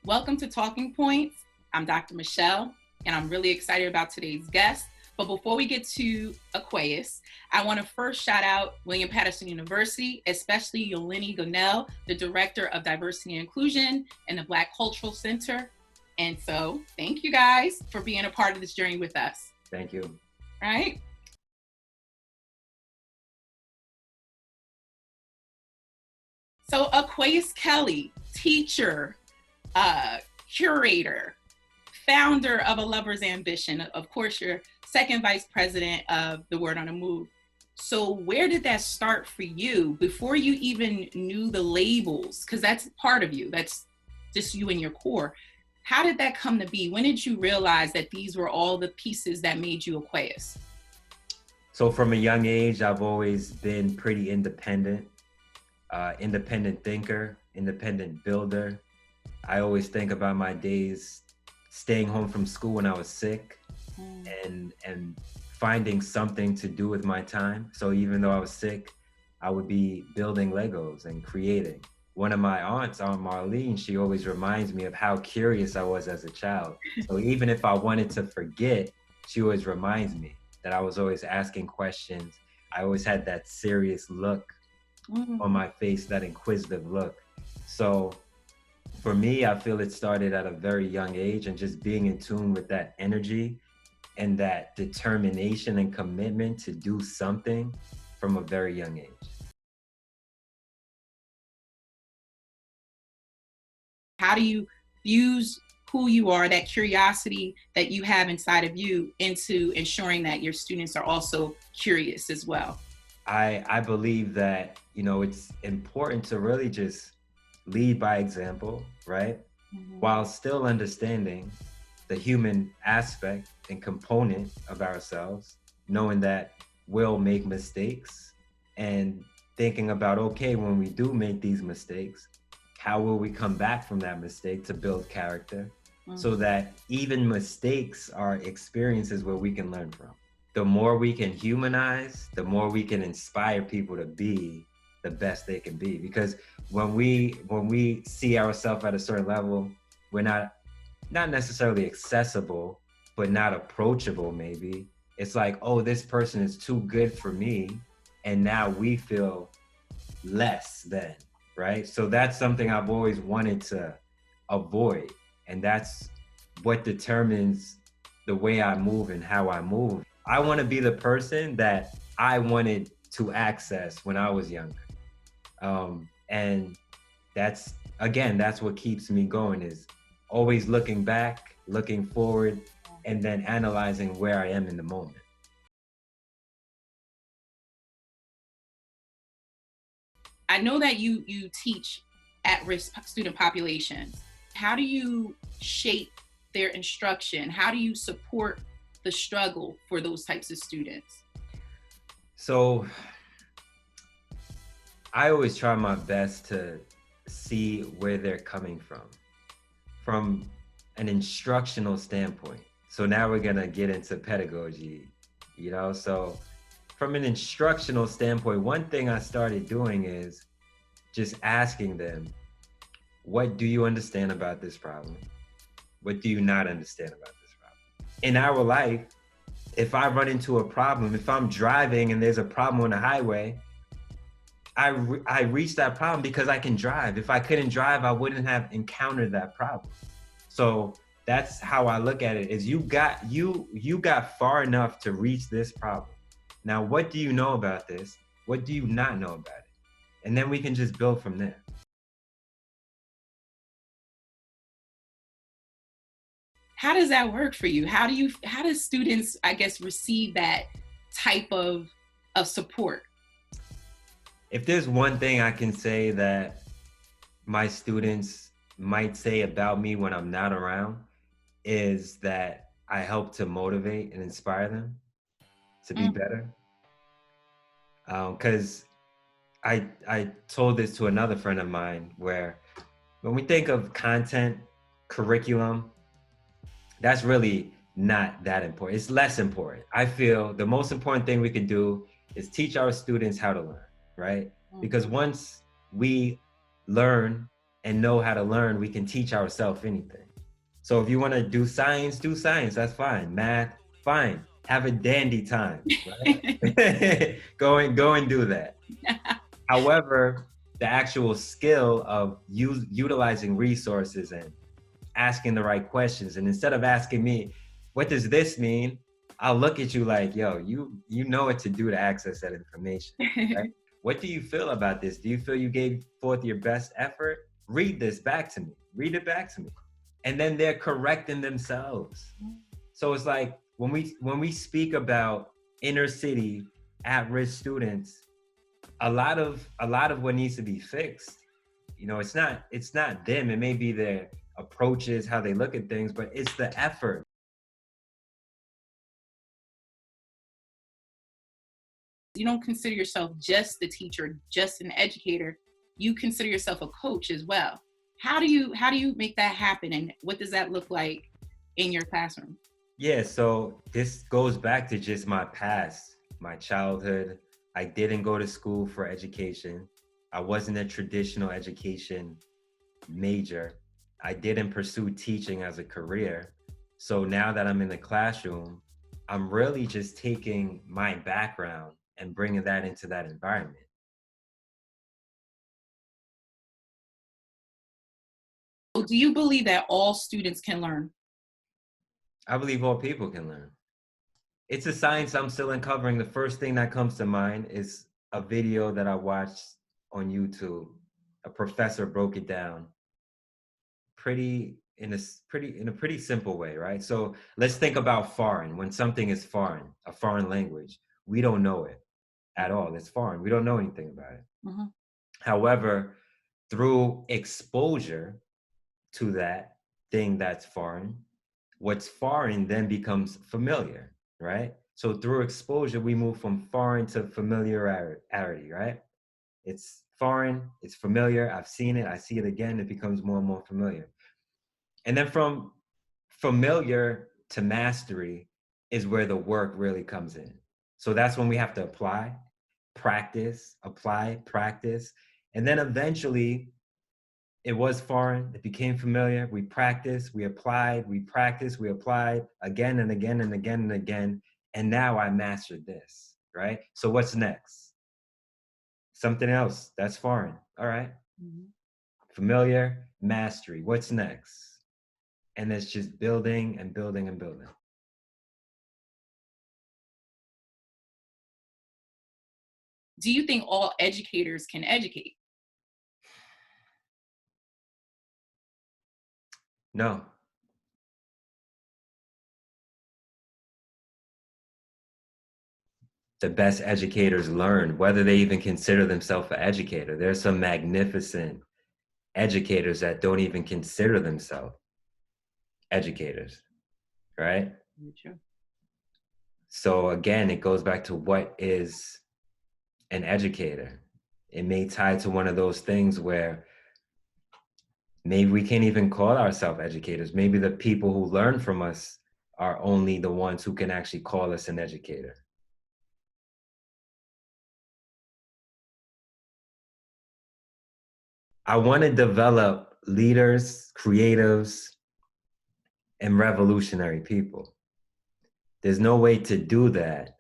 Welcome to Talking Points. I'm Dr. Michelle, and I'm really excited about today's guest. But before we get to Aquaus, I want to first shout out William Paterson University, especially Yolany Gonell, the Director of Diversity and Inclusion and the Black Cultural Center. And so thank you guys for being a part of this journey with us. Thank you. All right. So Aquaus Kelley, teacher, curator, founder of A Lover's Ambition. Of course, you're second vice president of The Word on the Move. So where did that start for you before you even knew the labels? Because that's part of you. That's just you and your core. How did that come to be? When did you realize that these were all the pieces that made you Aquaus? So from a young age, I've always been pretty independent, independent thinker, independent builder. I always think about my days staying home from school when I was sick and finding something to do with my time. So even though I was sick, I would be building Legos and creating. One of my aunts, Aunt Marlene, she always reminds me of how curious I was as a child. So even if I wanted to forget, she always reminds me that I was always asking questions. I always had that serious look on my face, that inquisitive look. So for me, I feel it started at a very young age, and just being in tune with that energy and that determination and commitment to do something from a very young age. How do you fuse who you are, that curiosity that you have inside of you, into ensuring that your students are also curious as well? I believe that, it's important to really just lead by example, right? While still understanding the human aspect and component of ourselves, knowing that we'll make mistakes and thinking about, okay, when we do make these mistakes, how will we come back from that mistake to build character so that even mistakes are experiences where we can learn from. The more we can humanize, the more we can inspire people to be the best they can be. Because when we see ourselves at a certain level, we're not necessarily accessible, but not approachable maybe. It's like, oh, this person is too good for me. And now we feel less than, right? So that's something I've always wanted to avoid. And that's what determines the way I move and how I move. I want to be the person that I wanted to access when I was younger. And that's what keeps me going, is always looking back, looking forward, and then analyzing where I am in the moment. I know that you teach at-risk student populations. How do you shape their instruction? How do you support the struggle for those types of students? So I always try my best to see where they're coming from an instructional standpoint. So now we're gonna get into pedagogy, So from an instructional standpoint, one thing I started doing is just asking them, what do you understand about this problem? What do you not understand about this problem? In our life, if I run into a problem, if I'm driving and there's a problem on the highway, I reach that problem because I can drive. If I couldn't drive, I wouldn't have encountered that problem. So that's how I look at it, is you got far enough to reach this problem. Now, what do you know about this? What do you not know about it? And then we can just build from there. How does that work for you? How do students, I guess, receive that type of support? If there's one thing I can say that my students might say about me when I'm not around, is that I help to motivate and inspire them to be better. Because I told this to another friend of mine, where when we think of content, curriculum, that's really not that important. It's less important. I feel the most important thing we can do is teach our students how to learn, right? Because once we learn and know how to learn, we can teach ourselves anything. So if you want to do science, that's fine. Math, fine. Have a dandy time, right? Go and do that. However, the actual skill of utilizing resources and asking the right questions, and instead of asking me, what does this mean? I'll look at you like, yo, you know what to do to access that information, right? What do you feel about this? Do you feel you gave forth your best effort? Read this back to me. Read it back to me. And then they're correcting themselves. So it's like when we speak about inner city at-risk students, a lot of what needs to be fixed, you know, it's not them. It may be their approaches, how they look at things, but it's the effort. You don't consider yourself just the teacher, just an educator. You consider yourself a coach as well. How do you make that happen, and what does that look like in your classroom? Yeah, so this goes back to just my past, my childhood. I didn't go to school for education. I wasn't a traditional education major. I didn't pursue teaching as a career. So now that I'm in the classroom, I'm really just taking my background and bringing that into that environment. Do you believe that all students can learn? I believe all people can learn. It's a science I'm still uncovering. The first thing that comes to mind is a video that I watched on YouTube. A professor broke it down in a pretty simple way, right? So let's think about foreign. When something is foreign, a foreign language, we don't know it at all. It's foreign. We don't know anything about it. Mm-hmm. However, through exposure to that thing that's foreign, what's foreign then becomes familiar, right? So through exposure, we move from foreign to familiarity, right? It's foreign, it's familiar, I've seen it, I see it again, it becomes more and more familiar. And then from familiar to mastery is where the work really comes in. So that's when we have to apply, practice, and then eventually it was foreign, it became familiar, we practiced, we applied, again and again and again and again, and now I mastered this, right? So what's next? Something else that's foreign, all right? Mm-hmm. Familiar, mastery, what's next? And it's just building and building and building. Do you think all educators can educate? No. The best educators learn, whether they even consider themselves an educator. There's some magnificent educators that don't even consider themselves educators, right? True. So again, it goes back to what is an educator. It may tie to one of those things where maybe we can't even call ourselves educators. Maybe the people who learn from us are only the ones who can actually call us an educator. I want to develop leaders, creatives, and revolutionary people. There's no way to do that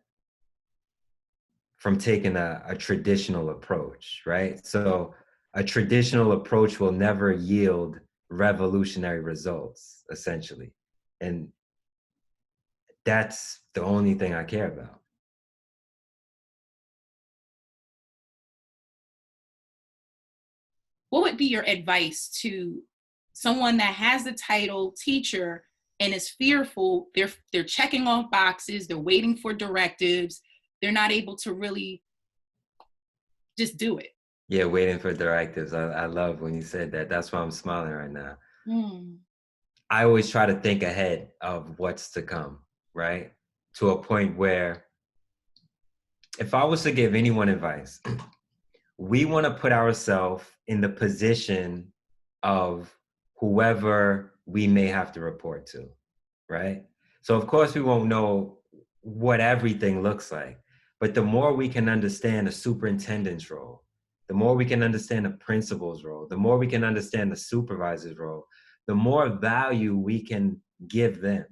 from taking a traditional approach, right? So a traditional approach will never yield revolutionary results, essentially. And that's the only thing I care about. What would be your advice to someone that has the title teacher and is fearful? They're checking off boxes, they're waiting for directives, they're not able to really just do it. Yeah, waiting for directives. I love when you said that. That's why I'm smiling right now. I always try to think ahead of what's to come, right? To a point where if I was to give anyone advice, we want to put ourselves in the position of whoever we may have to report to, right? So of course we won't know what everything looks like, but the more we can understand a superintendent's role, the more we can understand the principal's role, the more we can understand the supervisor's role, the more value we can give them.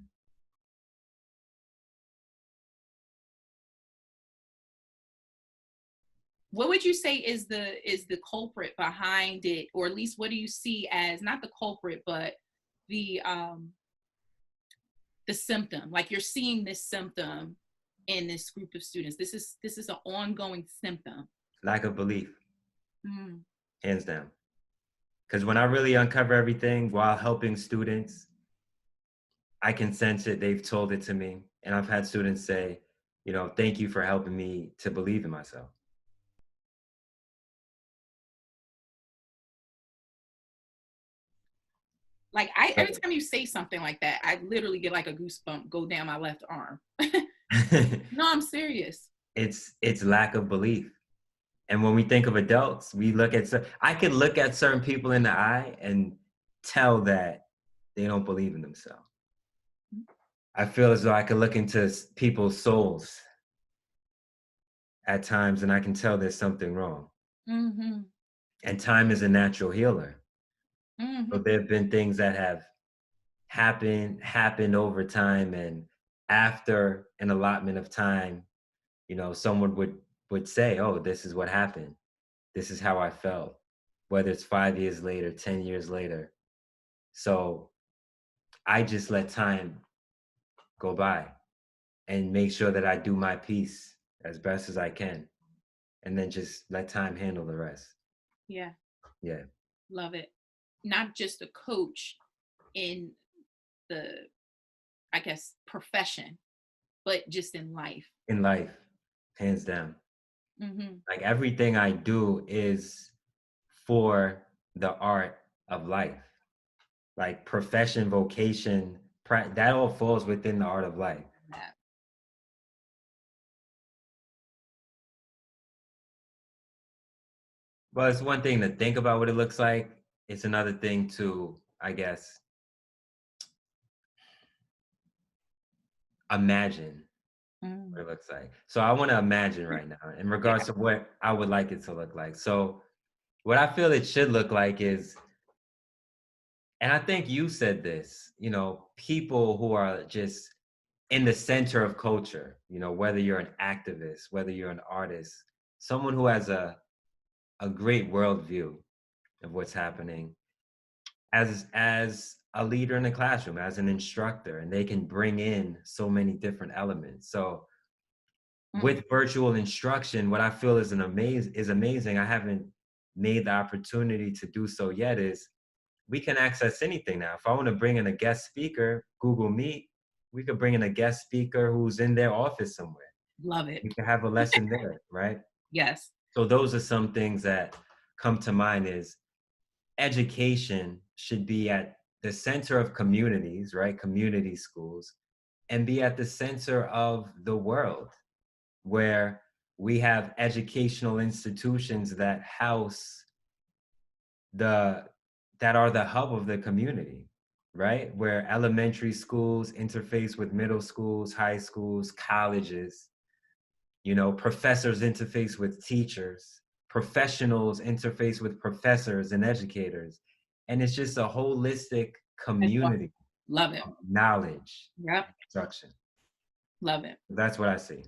What would you say is the culprit behind it, or at least what do you see as not the culprit, but the symptom? Like, you're seeing this symptom in this group of students. This is an ongoing symptom. Lack of belief, hands down. Because when I really uncover everything while helping students, I can sense it. They've told it to me, and I've had students say, you know, thank you for helping me to believe in myself. Like, every time you say something like that, I literally get like a goosebump go down my left arm. No, I'm serious. It's lack of belief. And when we think of adults, we look at, I could look at certain people in the eye and tell that they don't believe in themselves. I feel as though I could look into people's souls at times and I can tell there's something wrong. Mm-hmm. And time is a natural healer. Mm-hmm. So there have been things that have happened over time, and after an allotment of time, you know, someone would say, oh, this is what happened. This is how I felt, whether it's 5 years later, 10 years later. So I just let time go by and make sure that I do my piece as best as I can, and then just let time handle the rest. Yeah. Yeah. Love it. Not just a coach in the, I guess, profession, but just in life. In life, hands down. Mm-hmm. Like, everything I do is for the art of life. Like, profession, vocation, that all falls within the art of life. Yeah. Well, it's one thing to think about what it looks like. It's another thing to, I guess, imagine what it looks like. So I want to imagine right now in regards to what I would like it to look like. So what I feel it should look like is, and I think you said this, you know, people who are just in the center of culture, you know, whether you're an activist, whether you're an artist, someone who has a great worldview of what's happening, as a leader in the classroom, as an instructor, and they can bring in so many different elements. So with virtual instruction, what I feel is amazing, I haven't made the opportunity to do so yet, is we can access anything now. If I want to bring in a guest speaker, Google Meet, we could bring in a guest speaker who's in their office somewhere. Love it. We could have a lesson there, right? Yes. So those are some things that come to mind. Is education should be at the center of communities, right? Community schools, and be at the center of the world, where we have educational institutions that house that are the hub of the community, right? Where elementary schools interface with middle schools, high schools, colleges, you know, professors interface with teachers, professionals interface with professors and educators. And it's just a holistic community. Love it. Of knowledge. Yep. Instruction. Love it. That's what I see.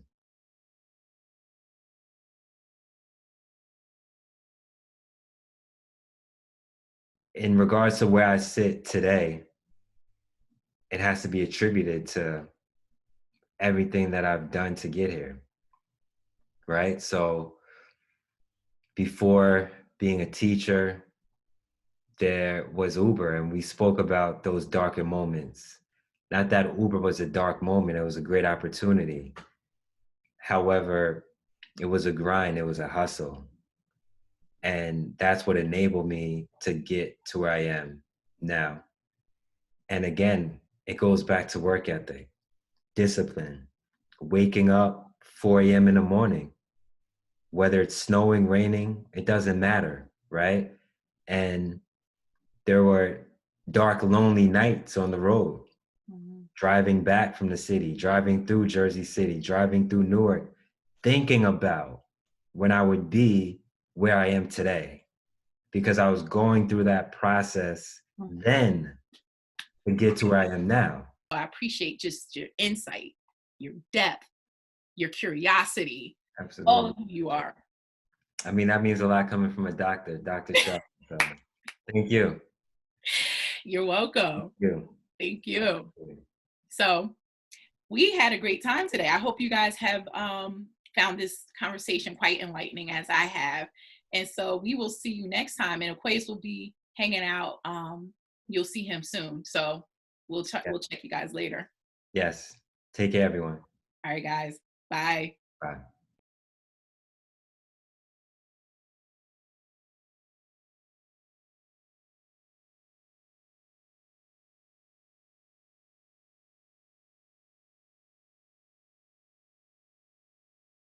In regards to where I sit today, it has to be attributed to everything that I've done to get here, right? So before being a teacher, there was Uber, and we spoke about those darker moments. Not that Uber was a dark moment, it was a great opportunity. However, it was a grind, it was a hustle. And that's what enabled me to get to where I am now. And again, it goes back to work ethic, discipline, waking up 4 a.m. in the morning, whether it's snowing, raining, it doesn't matter, right? And there were dark, lonely nights on the road, driving back from the city, driving through Jersey City, driving through Newark, thinking about when I would be where I am today, because I was going through that process then to get to where I am now. I appreciate just your insight, your depth, your curiosity. Absolutely. All of who you are. I mean, that means a lot coming from a doctor, Dr. Shaw. So thank you. You're welcome. Thank you. Thank you. So we had a great time today. I hope you guys have found this conversation quite enlightening, as I have. And so we will see you next time. And Aquaus will be hanging out. You'll see him soon. So we'll check you guys later. Yes. Take care, everyone. All right, guys. Bye. Bye.